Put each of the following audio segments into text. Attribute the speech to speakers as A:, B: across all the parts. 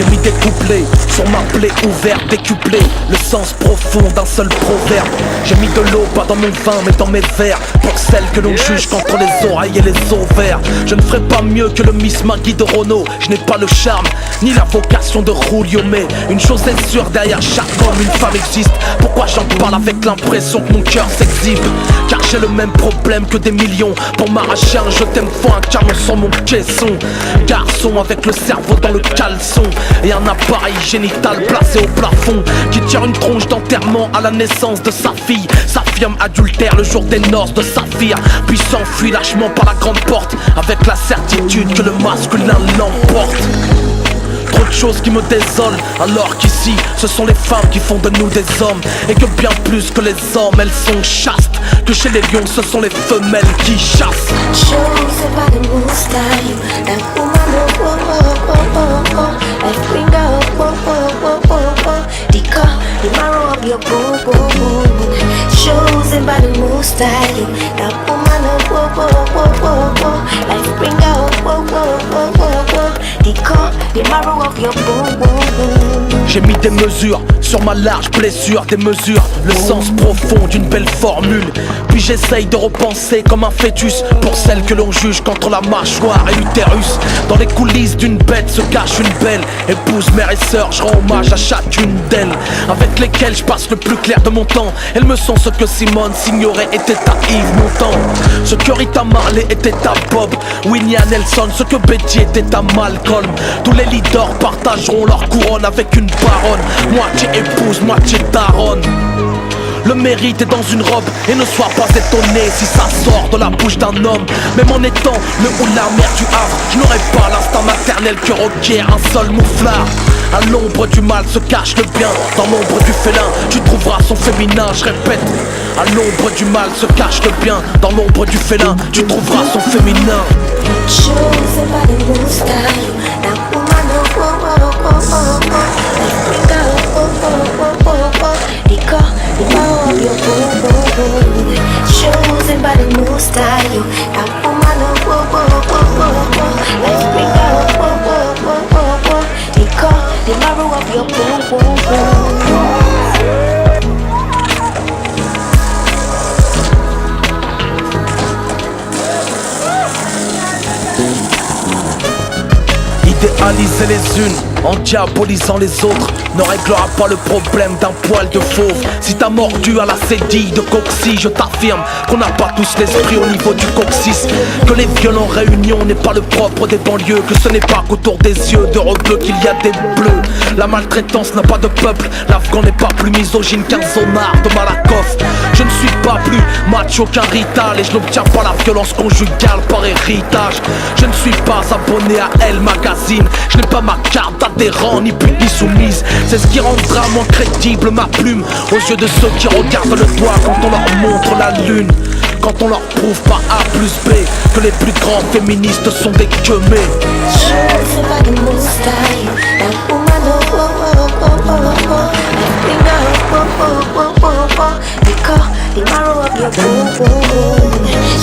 A: J'ai mis des couplets sur ma plaie ouverte, décuplé le sens profond d'un seul proverbe. J'ai mis de l'eau, pas dans mon vin mais dans mes verres, pour celles que l'on juge qu'entre les oreilles et les ovaires. Je ne ferai pas mieux que le Miss Maggie de Renault. Je n'ai pas le charme, ni la vocation de Julio, mais une chose est sûre, derrière chaque homme une femme existe. Pourquoi j'en parle avec l'impression que mon cœur s'exhibe? Car j'ai le même problème que des millions. Pour m'arracher un je t'aime faut un canon sur mon caisson. Garçon avec le cerveau dans le caleçon et un appareil génital placé au plafond, qui tire une tronche d'enterrement à la naissance de sa fille. S'affirme adultère le jour des noces de Saphir, puis s'enfuit lâchement par la grande porte, avec la certitude que le masculin l'emporte. Trop de choses qui me désolent, alors qu'ici ce sont les femmes qui font de nous des hommes, et que bien plus que les hommes elles sont chastes, que chez les lions ce sont les femelles qui chassent. Chosen by the moon style, that woman life bring out, the marrow of your bone. J'ai mis des mesures sur ma large blessure, des mesures, le sens profond d'une belle formule. Puis j'essaye de repenser comme un fœtus pour celle que l'on juge qu'entre la mâchoire et l'utérus. Dans les coulisses d'une bête se cache une belle épouse, mère et sœur, je rends hommage à chacune d'elles, avec lesquelles je passe le plus clair de mon temps. Elles me sont ce que Simone Signoret était à Yves Montand, ce que Rita Marley était à Bob William Nelson, ce que Betty était à Malcolm. Tous les leaders partageront leur couronne avec une baronne, moitié épouse, moitié daronne. Le mérite est dans une robe, et ne sois pas étonné si ça sort de la bouche d'un homme. Même en étant le ou la mère du Havre, je n'aurai pas l'instinct maternel que requiert un seul mouflard. À l'ombre du mal se cache le bien, dans l'ombre du félin tu trouveras son féminin, je répète. À l'ombre du mal se cache le bien, dans l'ombre du félin tu trouveras son féminin. Chosen by the moon style, that woman let's bring out the marrow of your bone. Idéaliser les unes en diabolisant les autres ne réglera pas le problème d'un poil de fauve. Si t'as mordu à la cédille de Coxy, je t'affirme qu'on n'a pas tous l'esprit au niveau du coccyx, que les violents réunions n'est pas le propre des banlieues, que ce n'est pas qu'autour des yeux de rebeux qu'il y a des bleus. La maltraitance n'a pas de peuple, l'Afghan n'est pas plus misogyne qu'un zonard de Malakoff. Je ne suis pas plus macho qu'un rital, et je n'obtiens pas la violence conjugale par héritage. Je ne suis pas abonné à Elle Magazine, je n'ai pas ma carte d'adhérent, ni pute ni soumise. C'est ce qui rendra moins crédible ma plume aux yeux de ceux qui regardent le doigt quand on leur montre la lune, quand on leur prouve par A plus B que les plus grands féministes sont des queumés. The marrow of your bone,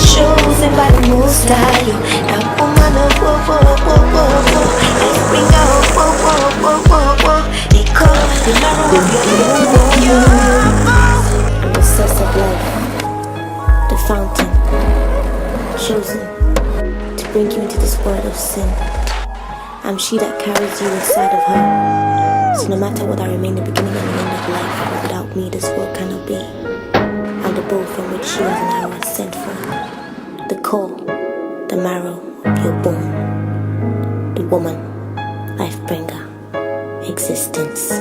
A: chosen by the moon style, that woman let's bring out the marrow of your bone. The source of life, the fountain, chosen to bring you into this world of sin. I'm she that carries you inside of her. So no matter what, I remain the beginning and the end of life. Without me, this world cannot be. I'm the bowl from which you and I were sent from. The core, the marrow of your bone. The woman, life bringer, existence.